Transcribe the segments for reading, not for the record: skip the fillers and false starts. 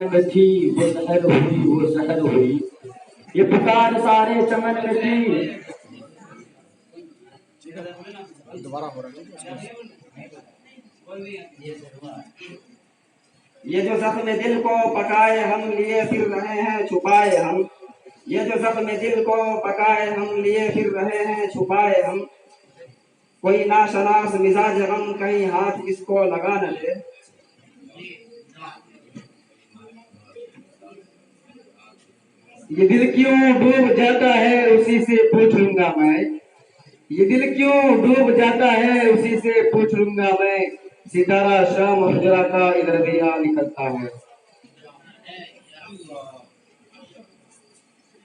थी वो सहर हुई, वो सहर हुई, ये पुकार सारे चमन में थी। दोबारा हो रहा है। ये जो जख्म दिल को पकाए हम लिए फिर रहे हैं छुपाए हम। ये जो जख्म दिल को पकाए हम लिए फिर रहे हैं छुपाए हम। कोई नाशनास मिजाज गम कहीं हाथ इसको लगा न दे। ये दिल क्यों डूब जाता है उसी से पूछ लूंगा मैं। ये दिल क्यों डूब जाता है उसी से पूछ लूंगा मैं। सितारा शाम हुजरा का इधर भी आ निकलता है।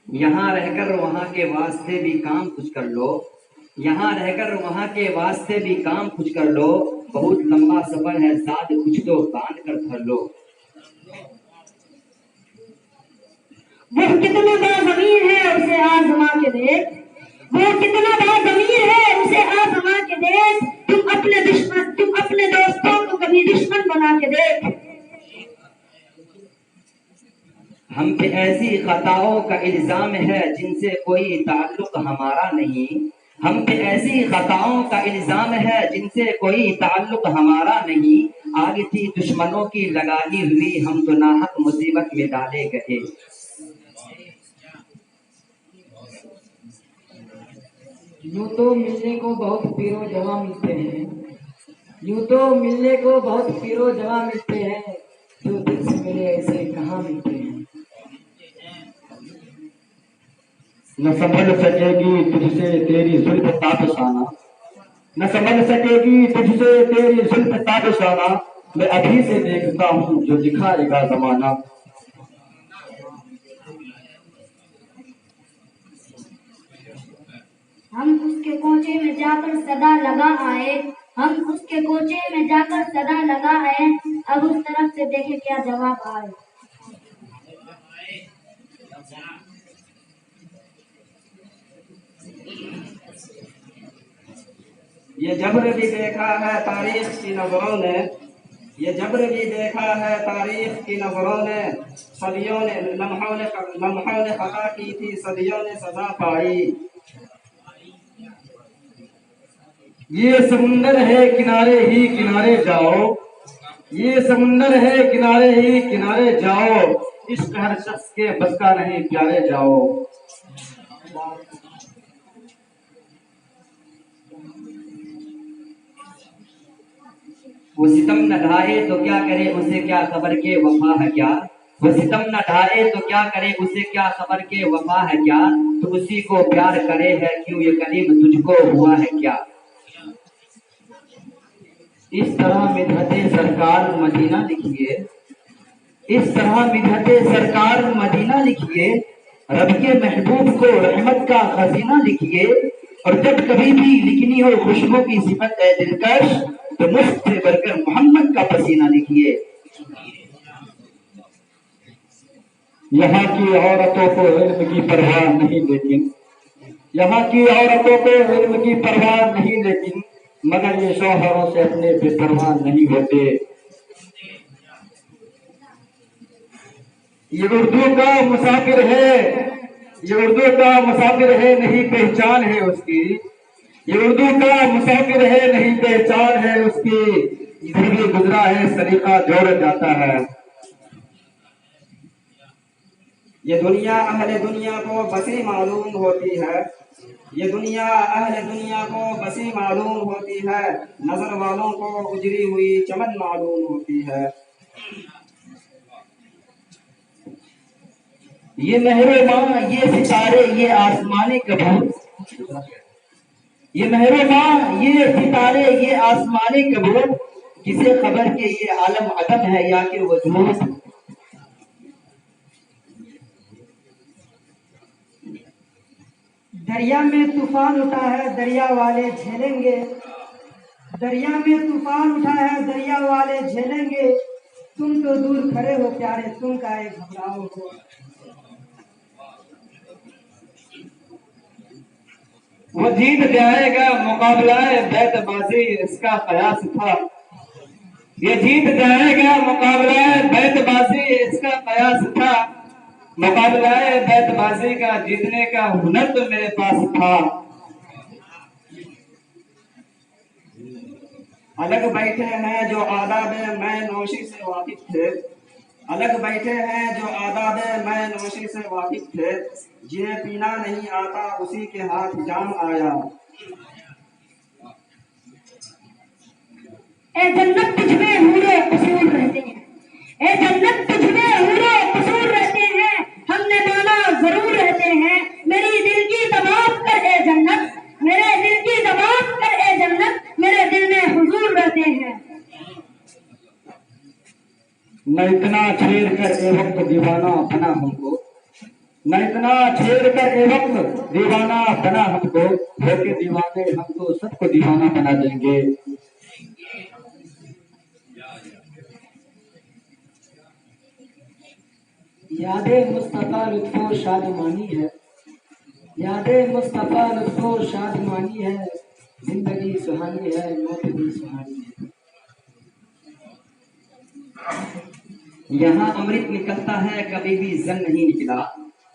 यहाँ रहकर वहाँ के वास्ते भी काम कुछ कर लो। यहाँ रहकर वहाँ के वास्ते भी काम कुछ कर लो। बहुत लंबा सफर है साथ कुछ तो बांध कर धर लो। वो कितना बड़ा जमीन है उसे आजमा के देख। वो कितना बड़ा जमीन है उसे आजमा के देख। तुम अपने दोस्तों को कभी दुश्मन बना के देख। हम पे ऐसी खताओं का इल्जाम है जिनसे कोई ताल्लुक हमारा नहीं। हम पे ऐसी खताओं का इल्जाम है जिनसे कोई ताल्लुक हमारा नहीं। आग थी दुश्मनों की लगाई हुई हम तो नाहक मुसीबत में डाले गए। यूं तो मिलने को बहुत पीरो जवां मिलते हैं। यूं तो मिलने को बहुत पीरो जवां मिलते हैं। जो दिल से मिले ऐसे कहाँ मिलते हैं। न संभल सकेगी तुझसे तेरी जुल्फ ताबशाना। न संभल सकेगी तुझसे तेरी जुल्फ ताबशाना। मैं अभी से देखता हूँ जो दिखाएगा जमाना। हम उसके कोचे में जाकर सदा लगा आए। हम उसके कोचे में जाकर सदा लगा आए। अब उस तरफ से देखे क्या जवाब आए। ये जब्र भी देखा है तारीख की नजरों ने। ये जब्र भी देखा है तारीख की नजरों ने। सदियों ने लम्हों ने खता की थी सदियों ने सजा पाई। ये समुंदर है किनारे ही किनारे जाओ। ये समुंदर है किनारे ही किनारे जाओ। इश्क हर शख्स के बस का नहीं प्यारे जाओ। वो सितम न ढाए तो क्या करे उसे क्या खबर के वफा है क्या। वो सितम न ढाए तो क्या करे उसे क्या खबर के वफा है क्या। तो उसी को प्यार करे है क्यों ये करीब तुझको हुआ है क्या। इस तरह मिदहते सरकार मदीना लिखिए। इस तरह मिदहते सरकार मदीना लिखिए। रब के महबूब को रहमत का खजीना लिखिए। और जब कभी भी लिखनी हो खुशबू की सिफत है दिलकश तो मुफ्त से बढ़कर मोहम्मद का पसीना लिखिए। यहाँ की औरतों को इल्म की परवाह नहीं लेकिन यहाँ की औरतों को इल्म की परवाह नहीं लेकिन मगर ये शौहरों से अपने बेपरवाह नहीं होते। ये उर्दू का मुसाफिर है। ये उर्दू का मुसाफिर है नहीं पहचान है उसकी। ये उर्दू का मुसाफिर है नहीं पहचान है उसकी। इधर भी गुजरा है सलीका जोड़ जाता है। ये दुनिया अहले दुनिया को बसी मालूम होती है। ये दुनिया अहले दुनिया को बसी मालूम होती है। नजर वालों को उजरी हुई चमन मालूम होती है। ये महरुमा ये सितारे ये आसमानी कबूतर। ये महरुमा ये सितारे ये आसमानी कबूतर। किसे खबर के ये आलम अदम है या कि वजूद। दरिया में तूफान उठा है दरिया वाले झेलेंगे। दरिया में तूफान उठा है दरिया वाले झेलेंगे। तुम तो दूर खड़े हो प्यारे तुम काहे घबराओ हो। वो जीत जाएगा मुकाबला बैतबाजी इसका कयास था। ये जीत जाएगा मुकाबला बैतबाजी इसका कयास था, मुकाबलाए बैतबाजी का जीतने का हुनर तो मेरे पास था। अलग बैठे हैं जो आदाब मैं नौशी से वाकिफ थे, अलग बैठे हैं जो आदाब मैं नौशी से वाकिफ थे, जिन्हें पीना नहीं आता उसी के हाथ जाम आया। ए जन्नत तुझ में हूरे कसूर रहते हैं, ए जन्नत तुझ में हूरे कसूर रहते हैं, हमने माना जरूर रहते हैं, मेरी दिल की तमाम कर ए जन्नत, मेरे दिल की तमाम कर ए जन्नत, मेरे दिल में हुजूर रहते हैं। न इतना छेड़ कर ए वक्त दीवाना बना हमको, न इतना छेड़ कर ए वक्त दीवाना बना हमको, होके दीवाने हम तो सबको दीवाना बना देंगे। यादें मुस्तफा लुत्फो शादमानी है, यादें मुस्तफा लुत्फो शादमानी है, जिंदगी सुहानी है मौत भी सुहानी है। यहाँ अमृत निकलता है कभी भी जन नहीं निकला,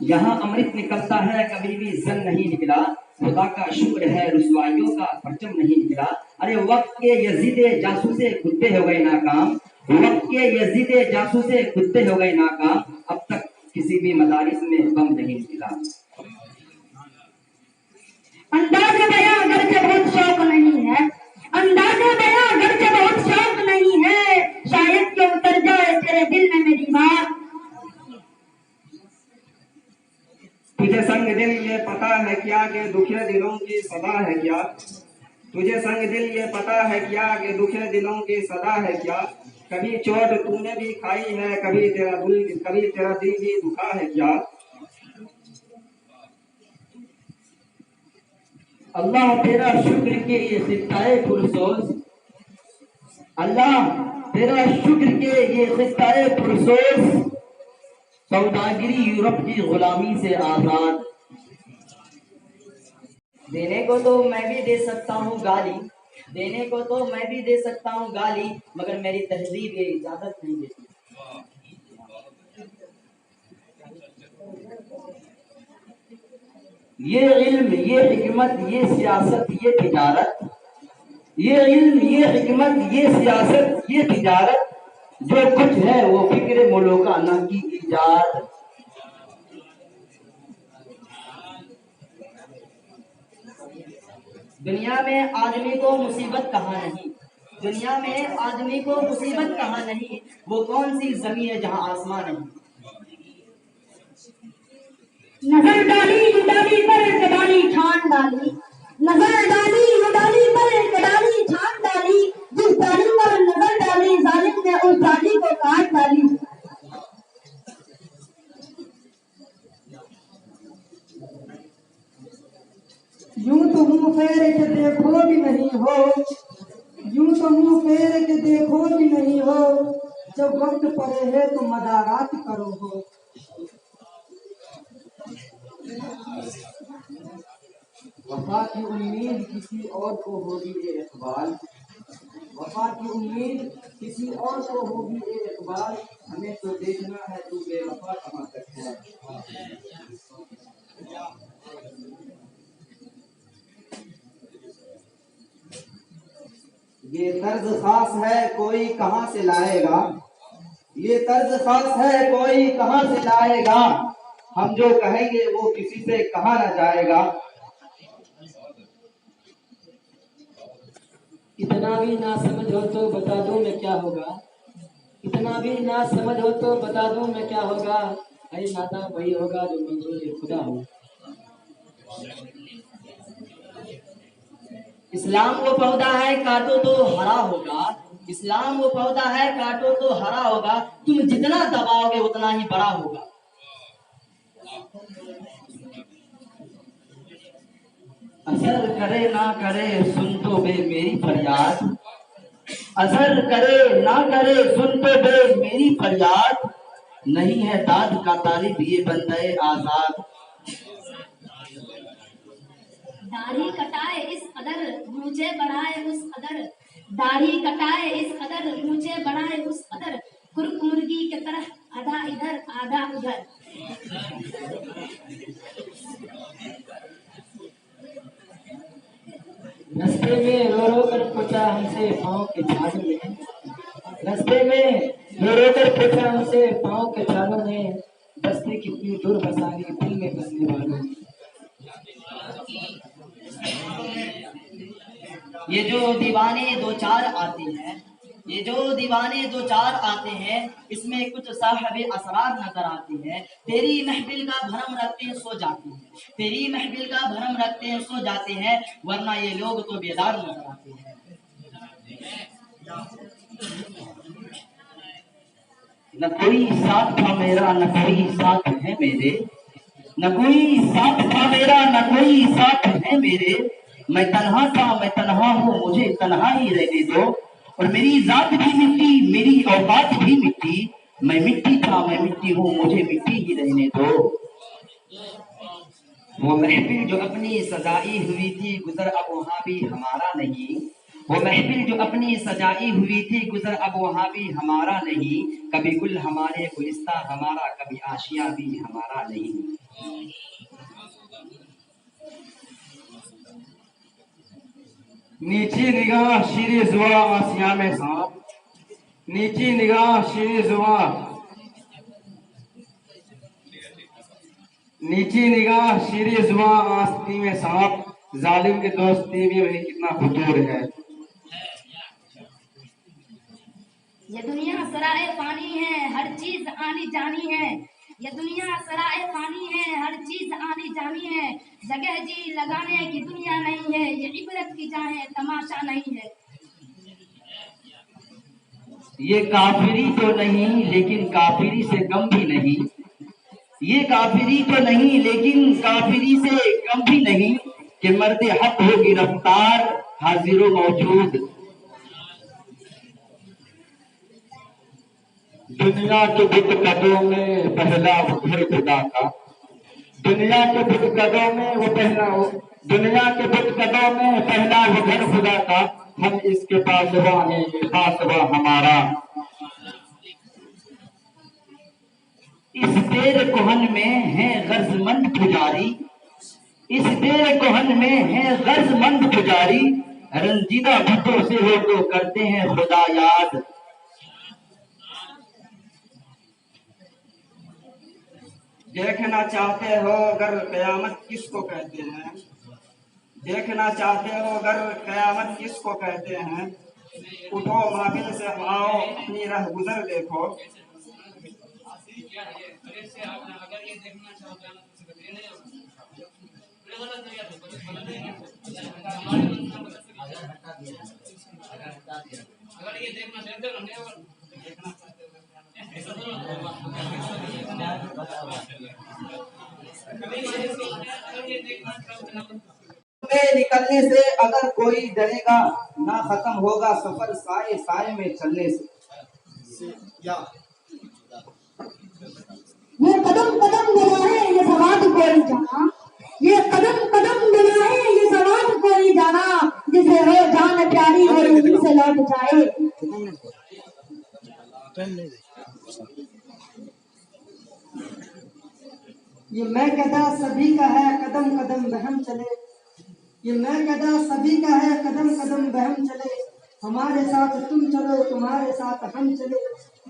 यहाँ अमृत निकलता है कभी भी जन नहीं निकला, खुदा का शुक्र है रुसवाइयों का परचम नहीं निकला। अरे वक्त के यजीद जासूसे कुत्ते हो गए नाकाम, वक्त के यजीद जासूसे कुत्ते हो गए नाकाम, अब तक किसी भी मदारिस में बम नहीं निकला। अंदाज़ बयां अगरचे बहुत शौक नहीं है, अंदाज़ बयां अगरचे बहुत शौक नहीं है, शायद कि उतर जाए तेरे दिल में मेरी बात। तुझे संग दिल ये पता है क्या कि दुखे दिलों की सदा है क्या, तुझे संग दिल ये पता है क्या कि दुखे दिलों की सदा है क्या, कभी चोट तूने भी खाई है, कभी तेरा दिल भी दुखा है क्या। अल्लाह तेरा शुक्र के ये खिस्ताए पुरसोस, अल्लाह तेरा शुक्र के ये खिस्ताए पुरसोस, सौदागिरी यूरोप की गुलामी से आजाद। देने को तो मैं भी दे सकता हूँ गाली, देने को तो मैं भी दे सकता हूँ गाली, मगर मेरी तहजीब ये इजाजत नहीं देती। ये इल्म, ये हिकमत, ये सियासत, ये तिजारत, ये इल्म, ये हिकमत, ये सियासत, ये तिजारत, जो कुछ है वो फिक्र मुलोकाना की इजाद। दुनिया में आदमी को मुसीबत कहाँ नहीं, दुनिया में आदमी को मुसीबत कहाँ नहीं, वो कौन सी जमीन है जहाँ आसमान नहीं। नजर डाली उडाली पर कडाली ठान डाली, नजर डाली उडाली पर कडाली ठान डाली, जिस डाली पर नजर डाली जालिम ने उस डाली को काट डाली। यूं तो मुंह फेर के देखो भी नहीं हो, यूं तो मुंह फेर के देखो भी नहीं हो, जब वक्त पड़े है तो मदारात करो हो। वफा की उम्मीद किसी और को होगी ये इकबाल, वफा की उम्मीद किसी और को होगी ये इकबाल, हमें तो देखना है तू बेवफा कहाँ तक है। ये तर्ज खास है कोई कहाँ से लाएगा, ये तर्ज खास है कोई कहाँ से लाएगा, हम जो कहेंगे वो किसी से कहा ना जाएगा। इतना भी ना समझ हो तो बता दूं मैं क्या होगा, इतना भी ना समझ हो तो बता दूं मैं क्या होगा, अरे नाता वही होगा जो मंजूर खुदा हो। इस्लाम वो पौधा है काटो तो हरा होगा, इस्लाम वो पौधा है काटो तो हरा होगा, तुम जितना दबाओगे उतना ही बड़ा होगा। असर करे ना करे सुन तो बे मेरी फरियाद, असर करे ना करे सुन तो बे मेरी फरियाद, नहीं है दाद का तालिब ये बंदे आजाद। दाढ़ी कटाए इस कदर मुझे बढ़ाए उस कदर, दाढ़ी कटाए इस कदर मुझे बढ़ाए उस कदर, कुर्क मुर्गी की तरह आधा इधर आधा उधर। रास्ते में रो रो कर पूछा हमसे पाँव के छालों ने, रास्ते में रो रो कर पूछा हमसे पाँव के छालों ने, बस्ती कितनी दूर बसानी दिल में बसने वालों ने। ये जो दीवाने दो चार आते हैं, ये जो दीवाने दो चार आते हैं, इसमें कुछ साहबे असरार नजर आते हैं। तेरी महफिल का भरम रखते हैं सो जाते हैं, तेरी महफिल का भरम रखते हैं सो जाते हैं, वरना ये लोग तो बेदार नजर आते हैं। न कोई साथ था मेरा न कोई साथ है मेरे, न कोई साथ था मेरा न कोई साथ है मेरे, मैं तन्हा था मैं तन्हा हूँ मुझे तन्हा ही रहने दो, और मेरी जात भी मिट्टी मेरी औकात भी मिट्टी, मैं मिट्टी था मैं मिट्टी हूँ मुझे मिट्टी ही रहने दो। वो महफिल जो अपनी सजाई हुई थी गुजर अब वहाँ भी हमारा नहीं, वो महफिल जो अपनी सजाई हुई थी गुजर अब वहाँ भी हमारा नहीं, कभी गुल हमारे गुलिस्ता हमारा कभी आशिया भी हमारा नहीं। नीची निगाह शीरे जुआ आसिया में सांप, नीची निगाह शीरे जुआ, नीची निगाह शीरे जुआ आस्ती में सांप, जालिम की दोस्ती भी वही कितना फतूर है। ये दुनिया सराए पानी है हर चीज आनी जानी है, ये दुनिया सराए पानी है हर चीज आनी जानी है, जगह जी लगाने की दुनिया नहीं है, ये इबरत की जाए तमाशा नहीं है। ये काफिरी तो नहीं लेकिन काफिरी से कम भी नहीं, ये काफिरी तो नहीं लेकिन काफिरी से कम भी नहीं, कि मर्द हक हो गिरफ्तार हाजिर मौजूद। दुनिया के बुत कदों में पहला वो घर खुदा का, दुनिया के बुत कदों में वो पहला वो, दुनिया के बुत कदों में पहला वो घर खुदा का, हम इसके पासवा हैं ये पासवा हमारा। इस देर कोहन में है गर्जमंद पुजारी, इस देर कोहन में है गर्जमंद पुजारी, रंजीदा भुतों से हो तो करते हैं खुदा याद। देखना चाहते हो अगर कयामत किसको कहते हैं, देखना चाहते हो अगर कयामत किसको कहते हैं, उठो महफिल से आओ अपनी राह गुजर देखो। निकलने से अगर कोई डरेगा ना खत्म होगा सफर साए साए में चलने से। ये कदम कदम गुना है ये सवाद को नहीं जाना, ये कदम कदम गुना है ये सवाद को नहीं जाना, जिसे हो जान प्यारी हो यहीं से लौट जाए। ये मैं कहता सभी का है कदम कदम बहम चले, ये मैं कहता सभी का है कदम कदम बहम चले, हमारे साथ तुम चलो तुम्हारे साथ हम चले,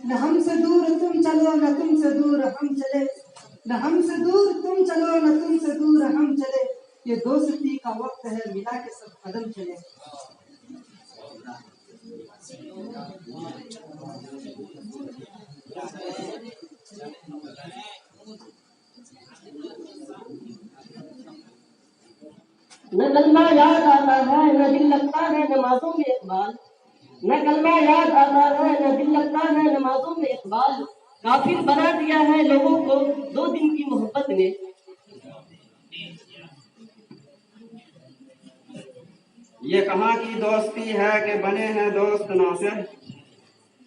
न हमसे दूर तुम चलो न तुमसे दूर हम चले, न हमसे दूर तुम चलो न तुमसे दूर हम चले, ये दोस्ती का वक्त है मिला के सब कदम चले। न कलमा याद आता है न दिल लगता है नमाजों में इकबाल, न कलमा याद आता है न दिल लगता है नमाजों में इकबाल, काफिर बना दिया है लोगों को 2 दिन की मोहब्बत ने। ये कहाँ की दोस्ती है कि बने हैं दोस्त नासिर,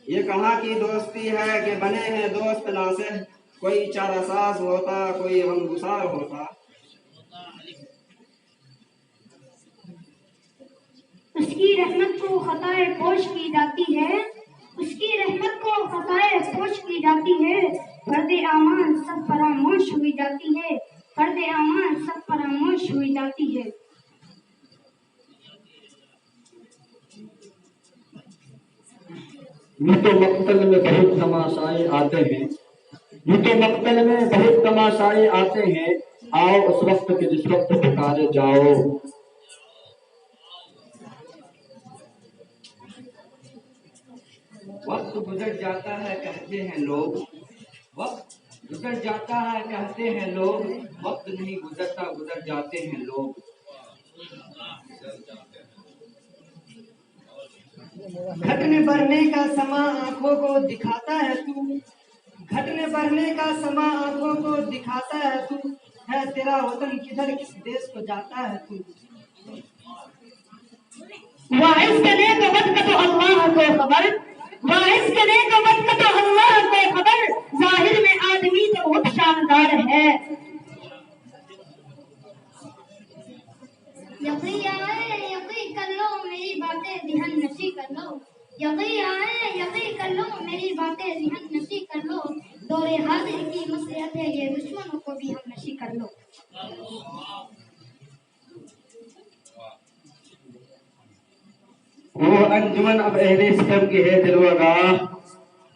ये कहाँ की दोस्ती है कि बने हैं दोस्त नासिर, कोई चारासाज होता कोई गमगुसार होता। उसकी रहमत को खताएं पोश की जाती है, उसकी रहमत को खताएं पोश की जाती है, फर्द आमान सब फरामोश हुई जाती है, फर्द आमान सब फरामोश हुई जाती है। यूं तो मक्तल में बहुत तमाशाए आते हैं, यूं तो मक्तल में बहुत तमाशाए आते हैं, आओ उस वक्त के जिस वक्त पुकारे जाओ। वक्त गुजर जाता है कहते हैं लोग, वक्त गुजर जाता है कहते हैं लोग, वक्त नहीं गुजरता गुजर जाते हैं लोग। घटने बढ़ने का समा आंखों को दिखाता है तू, घटने बढ़ने का समा आंखों को दिखाता है तू, है तेरा वतन किधर किस देश को जाता है तू। वाइस करे तो वक्त का तो अल्लाह को खबर, वाइस करे तो वक्त का तो अल्लाह को खबर, जाहिर में आदमी तो बहुत शानदार है। यकी आए यकी कर लो मेरी बातें ध्यान नशी कर लो, यकी आए यकी कर लो मेरी बातें ध्यान नशी कर लो, दौरे हाजिर की मसलियत है ये दुश्मनों को भी हम नशी कर लो। वो अंजुमन अब अहले सितम की है दिलवगाह,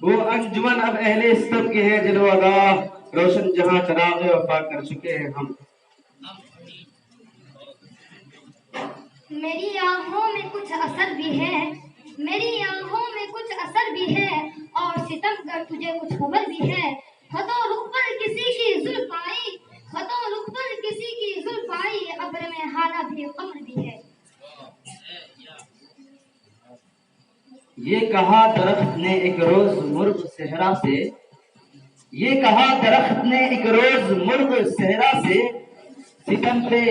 वो अंजुमन अब अहले सितम की है दिलवगाह, रोशन जहां चराग़ वफा कर चुके हैं हम। मेरी आंखों में कुछ असर भी है, मेरी आंखों में कुछ असर भी है, और सितम कर तुझे कुछ खबर भी है। खतों रुख पर किसी की जुल्फ आई, खतों रुख पर किसी की जुल्फ आई, अब्र में हाला भी कमर भी है। ये कहा दरख्त ने एक रोज मुर्ग सहरा से, ये कहा दरख्त ने एक रोज मुर्ग सहरा से, सितम पे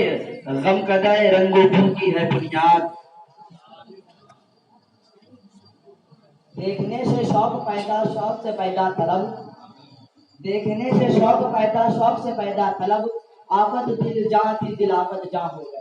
गम कदाए रंगो फूल की है बुनियाद। देखने से शौक पैदा शौक से पैदा तलब, देखने से शौक पैदा शौक से पैदा तलब, आफत दिल जान थी दिल आफत जान हो।